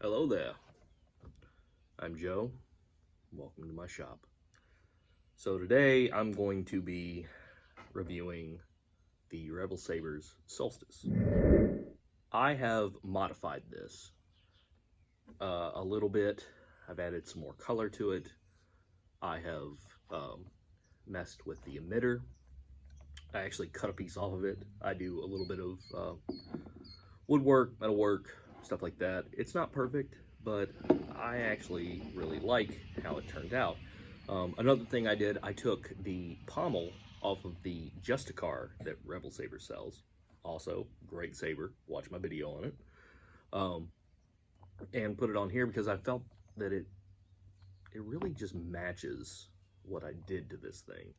Hello there, I'm Joe. Welcome to my shop. So today I'm going to be reviewing the Rebel Sabers Solstice. I have modified this a little bit. I've added some more color to it. I have messed with the emitter. I actually cut a piece off of it. I do a little bit of woodwork, metalwork, stuff like that. It's not perfect, but I actually really like how it turned out. Another thing I did, I took the pommel off of the Justicar that Rebel Saber sells. Also, great saber. Watch my video on it. And put it on here because I felt that it really just matches what I did to this thing.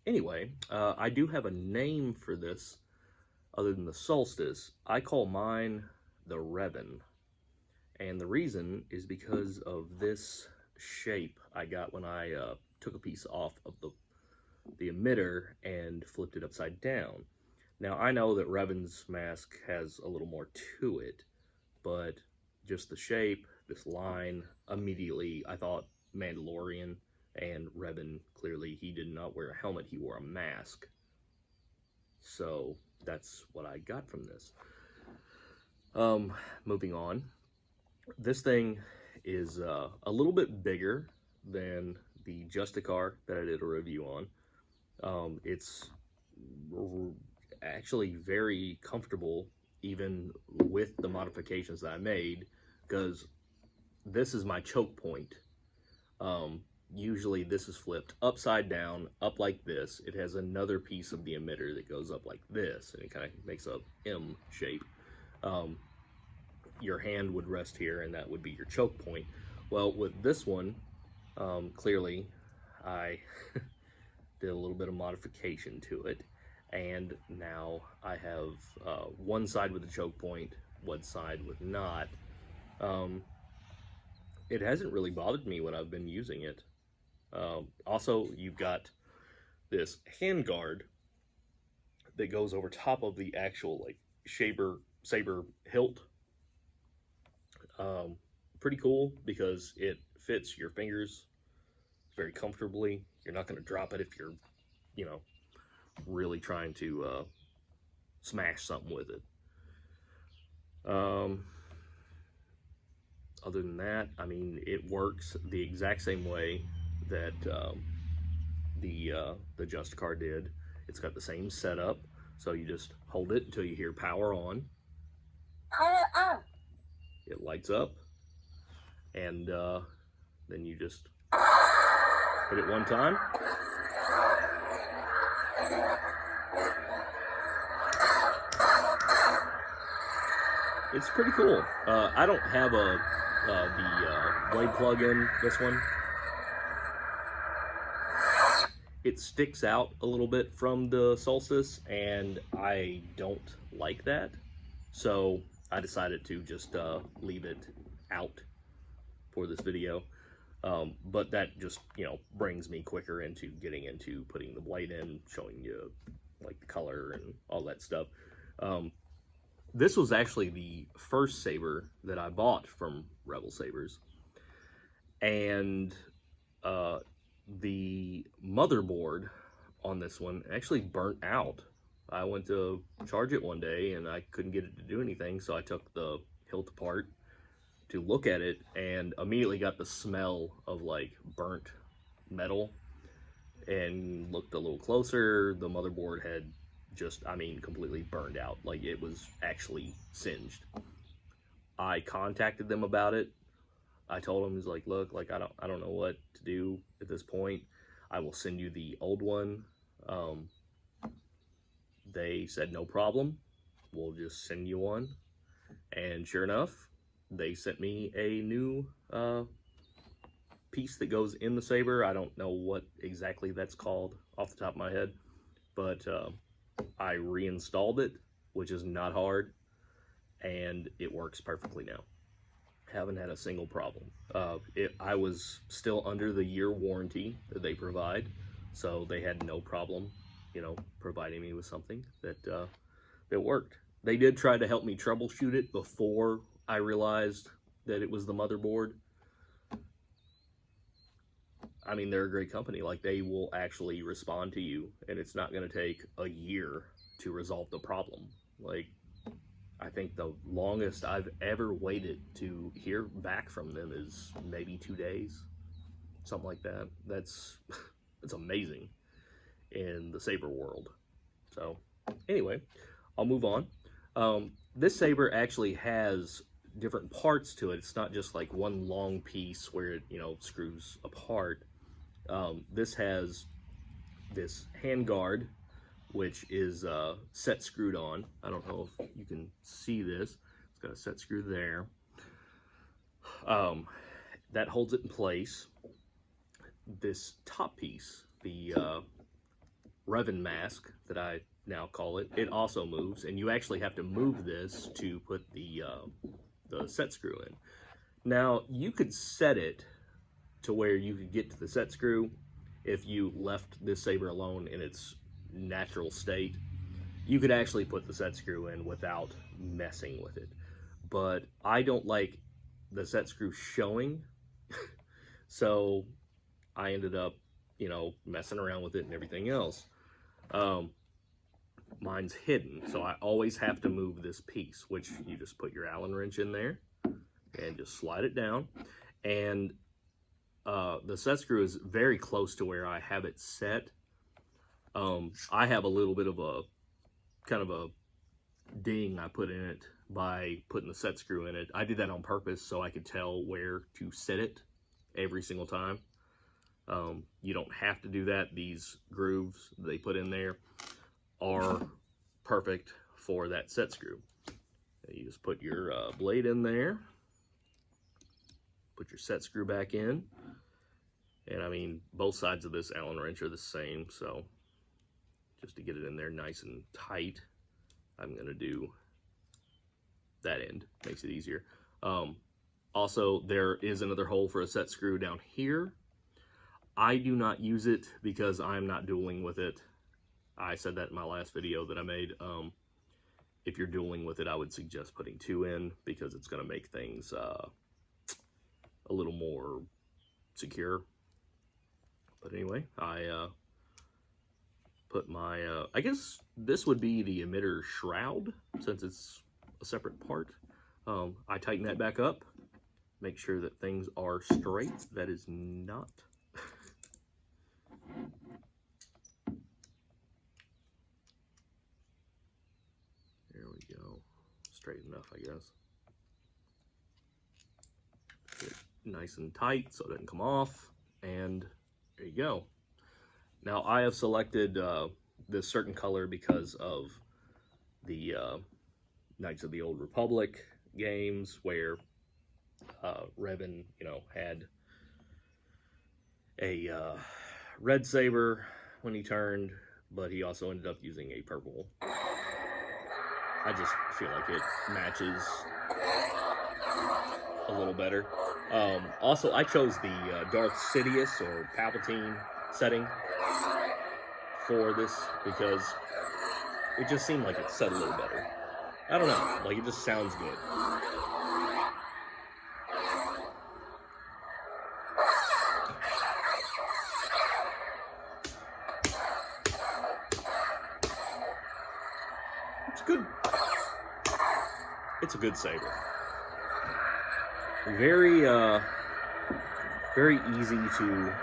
Anyway, I do have a name for this other than the Solstice. I call mine the Revan. And the reason is because of this shape I got when I took a piece off of the emitter and flipped it upside down. Now, I know that Revan's mask has a little more to it, but just the shape, this line, immediately I thought Mandalorian. And Revan, clearly, he did not wear a helmet, he wore a mask. So that's what I got from this. Moving on. This thing is a little bit bigger than the Justicar that I did a review on. It's actually very comfortable, even with the modifications that I made, because this is my choke point. Usually this is flipped upside down, up like this. It has another piece of the emitter that goes up like this, and it kind of makes a M shape. Your hand would rest here, and that would be your choke point. Well, with this one, clearly, I did a little bit of modification to it, and now I have one side with a choke point, one side with not. It hasn't really bothered me when I've been using it. Also, you've got this hand guard that goes over top of the actual like saber hilt. Pretty cool because it fits your fingers very comfortably. You're not going to drop it if you're, really trying to smash something with it. Other than that, I mean, it works the exact same way that the Justicar did. It's got the same setup, so you just hold it until you hear power on. Power on. It lights up, and then you just hit it one time. It's pretty cool. I don't have the blade plug in this one. It sticks out a little bit from the Solstice, and I don't like that. So I decided to just leave it out for this video. But that just, brings me quicker into getting into putting the blade in, showing you like the color and all that stuff. This was actually the first saber that I bought from Rebel Sabers. And the motherboard on this one actually burnt out. I went to charge it one day and I couldn't get it to do anything, so I took the hilt apart to look at it and immediately got the smell of like burnt metal, and looked a little closer. The motherboard had just, completely burned out. Like, it was actually singed. I contacted them about it. I told them, like, look, like, I don't know what to do at this point. I will send you the old one. They said, no problem. We'll just send you one. And sure enough, they sent me a new piece that goes in the saber. I don't know what exactly that's called off the top of my head, but I reinstalled it, which is not hard, and it works perfectly now. Haven't had a single problem. I was still under the year warranty that they provide, so they had no problem, providing me with something that worked. They did try to help me troubleshoot it before I realized that it was the motherboard. I mean, they're a great company. Like, they will actually respond to you, and it's not going to take a year to resolve the problem. Like, I think the longest I've ever waited to hear back from them is maybe 2 days, something like that. That's amazing in the saber world. So anyway, I'll move on. This saber actually has different parts to it. It's not just like one long piece where it, screws apart. This has this hand guard, which is set screwed on. I don't know if you can see this. It's got a set screw there. That holds it in place. This top piece, the Revan mask that I now call it, it also moves, and you actually have to move this to put the set screw in. Now, you could set it to where you could get to the set screw if you left this saber alone in its natural state. You could actually put the set screw in without messing with it. But I don't like the set screw showing, so I ended up, messing around with it and everything else. Mine's hidden, so I always have to move this piece, which you just put your Allen wrench in there and just slide it down. And the set screw is very close to where I have it set. I have a little bit of a kind of a ding I put in it by putting the set screw in it. I did that on purpose so I could tell where to set it every single time. You don't have to do that. These grooves they put in there are perfect for that set screw. You just put your blade in there, put your set screw back in, and I mean, both sides of this Allen wrench are the same, so just to get it in there nice and tight, I'm going to do that end. Makes it easier. Also, there is another hole for a set screw down here. I do not use it because I'm not dueling with it. I said that in my last video that I made. If you're dueling with it, I would suggest putting 2 in because it's going to make things a little more secure. But anyway, I put my, I guess this would be the emitter shroud since it's a separate part. I tighten that back up, make sure that things are straight. That is not. There we go. Straight enough, I guess. Get it nice and tight so it doesn't come off. And there you go. Now, I have selected this certain color because of the Knights of the Old Republic games where Revan, had a red saber when he turned, but he also ended up using a purple. I just feel like it matches a little better. Also, I chose the Darth Sidious or Palpatine setting for this because it just seemed like it set a little better. I don't know, like it just sounds good. It's good. It's a good saber. Very, very easy to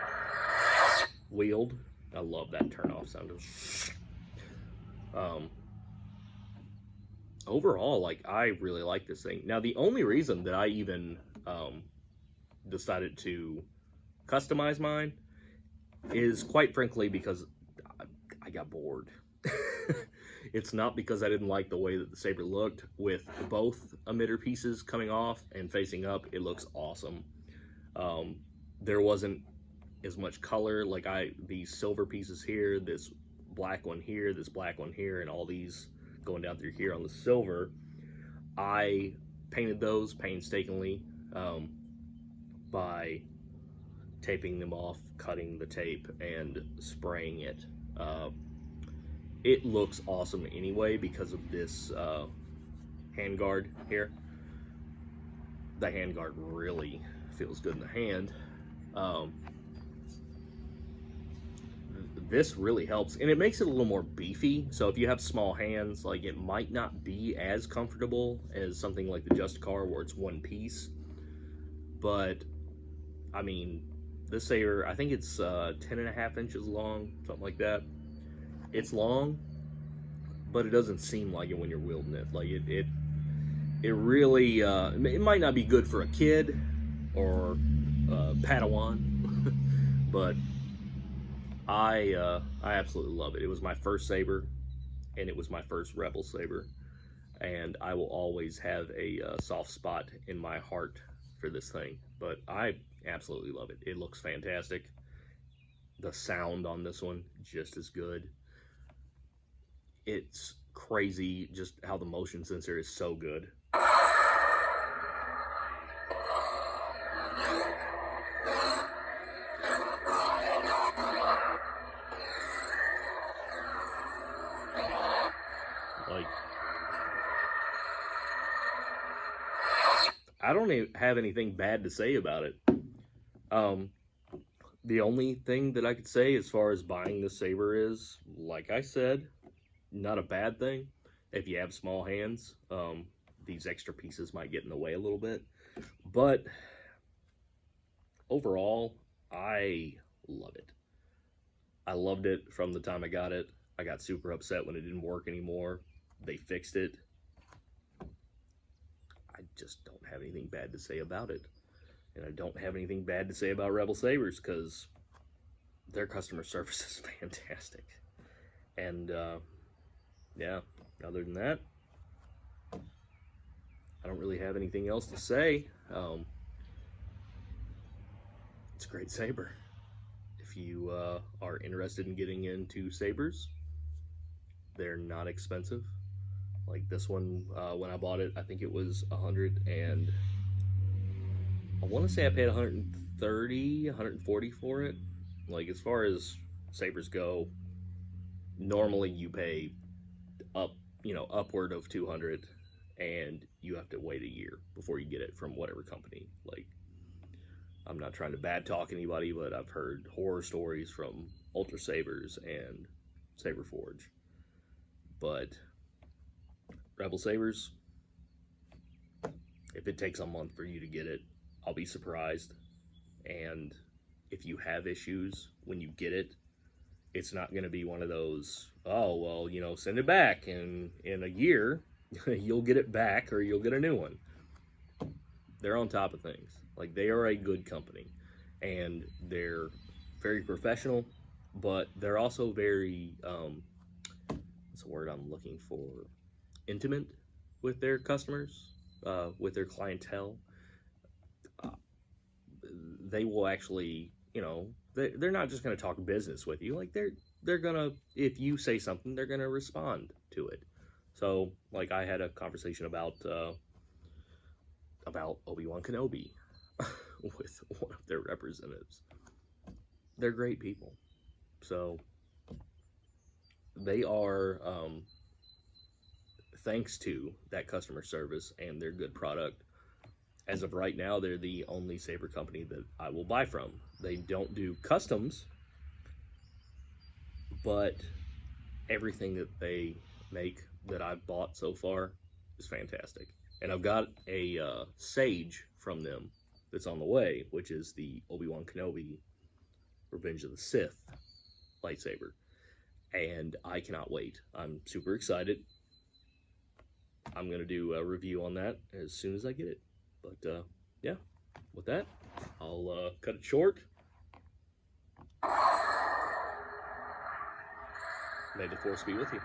wield. I love that turn-off sound. Overall, like, I really like this thing. Now, the only reason that I even decided to customize mine is, quite frankly, because I got bored. It's not because I didn't like the way that the saber looked. With both emitter pieces coming off and facing up, it looks awesome. There wasn't as much color, like these silver pieces here, this black one here, this black one here, and all these going down through here on the silver. I painted those painstakingly by taping them off, cutting the tape, and spraying it. It looks awesome anyway because of this handguard here. the handguard really feels good in the hand. This really helps, and it makes it a little more beefy. So if you have small hands, like, it might not be as comfortable as something like the Justicar where it's one piece. But I mean, this saber, I think it's 10.5 inches long, something like that. It's long, but it doesn't seem like it when you're wielding it. Like, it really, it might not be good for a kid or Padawan, but I absolutely love it. It was my first saber, and it was my first Rebel saber, and I will always have a soft spot in my heart for this thing. But I absolutely love it. It looks fantastic. The sound on this one, just as good. It's crazy just how the motion sensor is so good. Like, I don't have anything bad to say about it. The only thing that I could say as far as buying this saber is, like I said, not a bad thing. If you have small hands, these extra pieces might get in the way a little bit. But overall, I love it. I loved it from the time I got it. I got super upset when it didn't work anymore. They fixed it. I just don't have anything bad to say about it. And I don't have anything bad to say about Rebel Sabers because their customer service is fantastic. And yeah, other than that, I don't really have anything else to say. It's a great saber. If you are interested in getting into sabers, they're not expensive. Like this one, when I bought it, I think it was I want to say I paid 130, 140 for it. Like, as far as sabers go, normally you pay upward of 200, and you have to wait a year before you get it from whatever company. Like, I'm not trying to bad talk anybody, but I've heard horror stories from Ultra Sabers and Saber Forge. But Rebel Sabers, if it takes a month for you to get it, I'll be surprised. And if you have issues when you get it, it's not going to be one of those, oh, well, send it back, and in a year, you'll get it back or you'll get a new one. They're on top of things. Like, they are a good company, and they're very professional, but they're also very, what's the word I'm looking for? Intimate with their customers, with their clientele. They will actually, they're not just going to talk business with you. Like, they're going to, if you say something, they're going to respond to it. So, like, I had a conversation about Obi-Wan Kenobi with one of their representatives. They're great people. So, they are, thanks to that customer service and their good product, as of right now, they're the only saber company that I will buy from. They don't do customs, but everything that they make that I've bought so far is fantastic. And I've got a Sage from them that's on the way, which is the Obi-Wan Kenobi Revenge of the Sith lightsaber. And I cannot wait. I'm super excited. I'm going to do a review on that as soon as I get it. But, yeah, with that, I'll cut it short. May the Force be with you.